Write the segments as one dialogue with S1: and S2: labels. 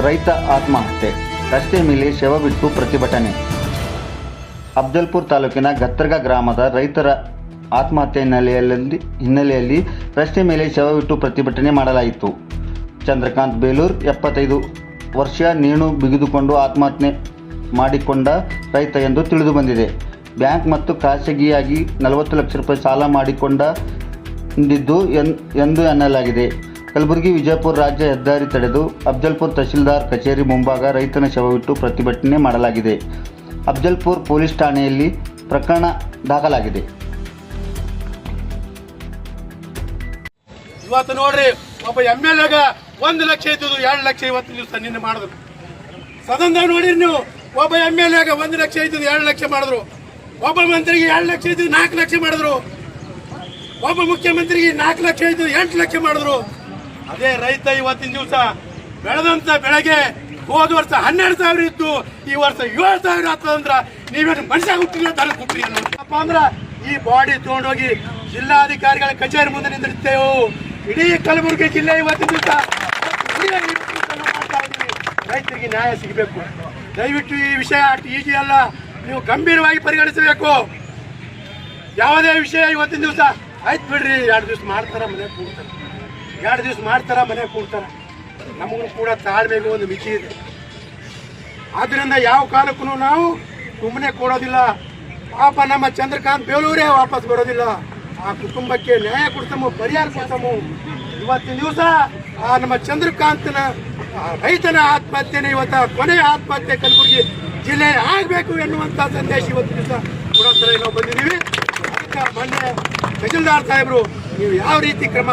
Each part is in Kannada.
S1: ರೈತ ಆತ್ಮಹತ್ಯೆ, ರಸ್ತೆ ಮೇಲೆ ಶವ ಬಿಟ್ಟು ಪ್ರತಿಭಟನೆ. ಅಫ್ಜಲ್ಪುರ ತಾಲೂಕಿನ ಗತ್ತರ್ಗ ಗ್ರಾಮದ ರೈತರ ಆತ್ಮಹತ್ಯೆ ಹಿನ್ನೆಲೆಯಲ್ಲಿ ರಸ್ತೆ ಮೇಲೆ ಶವವಿಟ್ಟು ಪ್ರತಿಭಟನೆ ಮಾಡಲಾಯಿತು. ಚಂದ್ರಕಾಂತ್ ಬೇಲೂರ್ 75 ವರ್ಷ ನೇಣು ಬಿಗಿದುಕೊಂಡು ಆತ್ಮಹತ್ಯೆ ಮಾಡಿಕೊಂಡ ರೈತ ಎಂದು ತಿಳಿದು ಬಂದಿದೆ. ಬ್ಯಾಂಕ್ ಮತ್ತು ಖಾಸಗಿಯಾಗಿ 40 ಲಕ್ಷ ರೂಪಾಯಿ ಸಾಲ ಮಾಡಿಕೊಂಡಿದ್ದು ಎಂದು ಎನ್ನಲಾಗಿದೆ. ಕಲಬುರಗಿ ವಿಜಯಪುರ ರಾಜ್ಯ ಹೆದ್ದಾರಿ ತಡೆದು ಅಫ್ಜಲ್ಪುರ ತಹಶೀಲ್ದಾರ್ ಕಚೇರಿ ಮುಂಭಾಗ ರೈತನ ಶವವಿಟ್ಟು ಪ್ರತಿಭಟನೆ ಮಾಡಲಾಗಿದೆ. ಅಫ್ಜಲ್ಪುರ ಪೊಲೀಸ್ ಠಾಣೆಯಲ್ಲಿ ಪ್ರಕರಣ ದಾಖಲಾಗಿದೆ.
S2: ಇವತ್ತು ನೋಡ್ರಿ, ಒಬ್ಬ MLA 1 ಲಕ್ಷ ಇದ್ದು 2 ಲಕ್ಷ ಇವತ್ತು ದಿವಸ ನಿನ್ನೆ ಮಾಡಿದ್ರು. ಸದನದಾಗ ನೋಡಿರಿ ನೀವು, ಒಬ್ಬ MLA 1 ಲಕ್ಷ ಇದ್ದು 2 ಲಕ್ಷ ಮಾಡಿದ್ರು. ಒಬ್ಬ ಮಂತ್ರಿಗೆ 2 ಲಕ್ಷ ಇದ್ದು 4 ಲಕ್ಷ ಮಾಡಿದ್ರು. ಒಬ್ಬ ಮುಖ್ಯಮಂತ್ರಿಗೆ 4 ಲಕ್ಷ ಇದ್ದು 8 ಲಕ್ಷ ಮಾಡಿದ್ರು. ಅದೇ ರೈತ ಇವತ್ತಿನ ದಿವಸ ಬೆಳೆದಂತ ಬೆಳೆಗೆ ಹೋದ ವರ್ಷ 12,000 ಇದ್ದು ಈ ವರ್ಷ 7,000 ಆಗ್ತದಂದ್ರ ನೀವೇನು ಮನುಷ್ಯ ಹುಟ್ಟಿಲ್ಲ, ದನ ಹುಟ್ಟಿ ಅಪ್ಪ ಅಂದ್ರ ಈ ಬಾಡಿ ತಗೊಂಡೋಗಿ ಜಿಲ್ಲಾಧಿಕಾರಿಗಳ ಕಚೇರಿ ಮುಂದೆ ನಿಂತಿರ್ತೇವೆ. ಇಡೀ ಕಲಬುರಗಿ ಜಿಲ್ಲೆ ಇವತ್ತಿನ ದಿವಸ ಮಾಡ್ತಾ ಇದ್ದೀವಿ. ರೈತರಿಗೆ ನ್ಯಾಯ ಸಿಗಬೇಕು. ದಯವಿಟ್ಟು ಈ ವಿಷಯ ಈಜಿ ಅಲ್ಲ, ನೀವು ಗಂಭೀರವಾಗಿ ಪರಿಗಣಿಸಬೇಕು. ಯಾವುದೇ ವಿಷಯ ಇವತ್ತಿನ ದಿವಸ ಆಯ್ತು ಬಿಡ್ರಿ, 2 ದಿವಸ ಮಾಡ್ತಾರ ಮನೆ ಕೂಡ್ತಾರೆ, 2 ದಿವಸ ಮಾಡ್ತಾರ ಮನೆ ಕೂಡ್ತಾರೆ. ನಮಗೂ ಕೂಡ ತಾಳ್ಮೆಗೆ ಒಂದು ಮಿತಿ ಇದೆ. ಆದ್ರಿಂದ ಯಾವ ಕಾಲಕ್ಕೂ ನಾವು ಸುಮ್ಮನೆ ಕೊಡೋದಿಲ್ಲ. ಪಾಪ ನಮ್ಮ ಚಂದ್ರಕಾಂತ್ ಬೇಲೂರೇ ವಾಪಸ್ ಬರೋದಿಲ್ಲ. ಆ ಕುಟುಂಬಕ್ಕೆ ನ್ಯಾಯ ಕೊಡ್ತಮೋ, ಪರಿಹಾರ ಕೊಡ್ತಮೋ. ಇವತ್ತಿನ ದಿವಸ ಆ ನಮ್ಮ ಚಂದ್ರಕಾಂತನ ರೈತನ ಆತ್ಮಹತ್ಯೆನೇ ಇವತ್ತ ಕೊನೆಯ ಆತ್ಮಹತ್ಯೆ ಕಲಬುರಗಿ ಜಿಲ್ಲೆ ಆಗಬೇಕು ಎನ್ನುವಂಥ ಸಂದೇಶ ಇವತ್ತಿನ ದಿವಸ ಕೊಡೋತ್ತರ ನಾವು ಬಂದಿದ್ದೀವಿ. ಅದಕ್ಕೆ ಮೊನ್ನೆ ತಹಶೀಲ್ದಾರ್ ಸಾಹೇಬರು ನೀವು ಯಾವ ರೀತಿ ಕ್ರಮ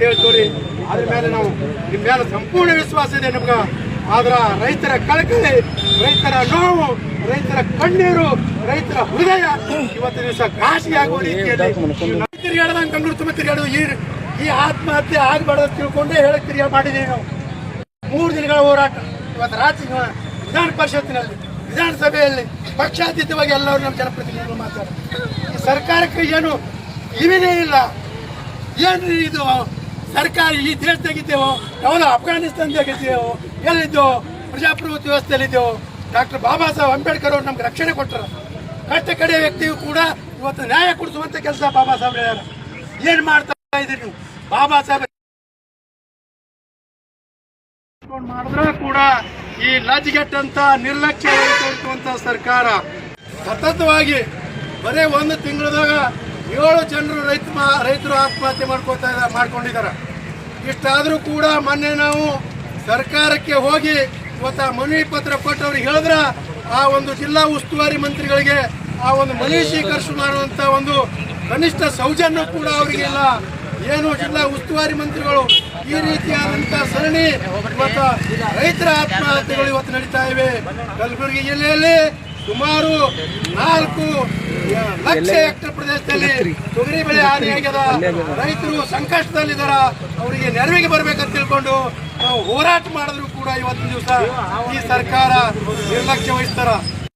S2: ಹೇಳ್ತೋರಿ, ಅದ್ರ ಮೇಲೆ ನಾವು ನಿಮ್ಮ ಮೇಲೆ ಸಂಪೂರ್ಣ ವಿಶ್ವಾಸ ಇದೆ ನಮ್ಗೆ. ಆದ್ರ ರೈತರ ಕಳಕಳಿ, ರೈತರ ನೋವು, ರೈತರ ಕಣ್ಣೀರು, ರೈತರ ಹೃದಯ ಇವತ್ತು ದಿವಸ ಘಾಸಿ ಆಗುವ ರೀತಿಯಲ್ಲಿ ತಿರುಗಾಡದಂಗೆ ಬೆಂಗಳೂರು ತುಂಬ ತಿರುಗಾಡೋದು. ಈ ಆತ್ಮಹತ್ಯೆ ಆಗಬಾರ್ದು ತಿಳ್ಕೊಂಡೇ ಹೇಳಕ್ ತಿರುಗಾಡ ಮಾಡಿದ್ದೀವಿ ನಾವು. 3 ದಿನಗಳ ಹೋರಾಟ ಇವತ್ತು ರಾಜ್ಯ ವಿಧಾನ ಪರಿಷತ್ತಿನಲ್ಲಿ, ವಿಧಾನಸಭೆಯಲ್ಲಿ ಪಕ್ಷಾತೀತವಾಗಿ ಎಲ್ಲರೂ ನಮ್ಮ ಜನಪ್ರತಿನಿಧಿಗಳು ಮಾತಾಡ್ತಾರೆ. ಈ ಸರ್ಕಾರಕ್ಕೆ ಏನು ಇವಿನೇ ಇಲ್ಲ. ಏನ್ರಿ ಇದು ಸರ್ಕಾರ? ಈ ದೇಶದಾಗಿದ್ದೇವೋ, ಯಾವುದು ಅಫ್ಘಾನಿಸ್ತಾನದಾಗಿದ್ದೇವೋ, ಎಲ್ಲಿದ್ದೋ ಪ್ರಜಾಪ್ರಭುತ್ವ ವ್ಯವಸ್ಥೆಯಲ್ಲಿದ್ದೆವು. ಡಾಕ್ಟರ್ ಬಾಬಾ ಸಾಹೇಬ್ ಅಂಬೇಡ್ಕರ್ ಅವರು ನಮ್ಗೆ ರಕ್ಷಣೆ ಕೊಟ್ಟರು. ಕಟ್ಟ ಕಡೆ ವ್ಯಕ್ತಿಗೂ ಕೂಡ ಇವತ್ತು ನ್ಯಾಯ ಕೊಡಿಸುವಂತ ಕೆಲಸ ಬಾಬಾ ಸಾಹೇಬ್ ಹೇಳ್ಯಾರ. ಏನ್ ಮಾಡ್ತಾ ಇದ್ದೀರಿ ನೀವು? ಬಾಬಾ ಸಾಹೇಬ್ ಮಾಡಿದ್ರೆ ಕೂಡ ಈ ಲಜ್ಜೆಗೆಟ್ಟಂತ ನಿರ್ಲಕ್ಷ್ಯ ತೋರಿಸುವಂತ ಸರ್ಕಾರ ಸತತವಾಗಿ ಬರೇ 1 ತಿಂಗಳದಾಗ 7 ಜನರು ರೈತರು ಆತ್ಮಹತ್ಯೆ ಮಾಡ್ಕೊಂಡಿದ್ದಾರೆ. ಇಷ್ಟಾದರೂ ಕೂಡ ಮೊನ್ನೆ ನಾವು ಸರ್ಕಾರಕ್ಕೆ ಹೋಗಿ ಇವತ್ತು ಮನವಿ ಪತ್ರ ಕೊಟ್ಟು ಅವ್ರಿಗೆ ಹೇಳಿದ್ರ ಆ ಒಂದು ಜಿಲ್ಲಾ ಉಸ್ತುವಾರಿ ಮಂತ್ರಿಗಳಿಗೆ ಆ ಒಂದು ಮನವಿ ಸ್ವೀಕರಿಸಿ ಮಾಡುವಂತ ಒಂದು ಕನಿಷ್ಠ ಸೌಜನ್ಯ ಕೂಡ ಅವರಿಗಿಲ್ಲ. ಏನು ಜಿಲ್ಲಾ ಉಸ್ತುವಾರಿ ಮಂತ್ರಿಗಳು ಈ ರೀತಿಯಾದಂತ ಸರಣಿ ಇವತ್ತು ರೈತರ ಆತ್ಮಹತ್ಯೆಗಳು ಇವತ್ತು ನಡೀತಾ ಇವೆ. ಕಲಬುರಗಿ ಜಿಲ್ಲೆಯಲ್ಲಿ ಸುಮಾರು 4 ಲಕ್ಷ ಹೆಕ್ಟೇರ್ ಪ್ರದೇಶದಲ್ಲಿ ತೊಗರಿ ಬೆಳೆ ಹಾನಿಯಾಗ್ಯದ. ರೈತರು ಸಂಕಷ್ಟದಲ್ಲಿದ್ದಾರ. ಅವರಿಗೆ ನೆರವಿಗೆ ಬರ್ಬೇಕಂತ ತಿಳ್ಕೊಂಡು ನಾವು ಹೋರಾಟ ಮಾಡಿದ್ರು ಕೂಡ ಇವತ್ತಿನ ದಿವಸ ಈ ಸರ್ಕಾರ ನಿರ್ಲಕ್ಷ್ಯ ವಹಿಸ್ತಾರ.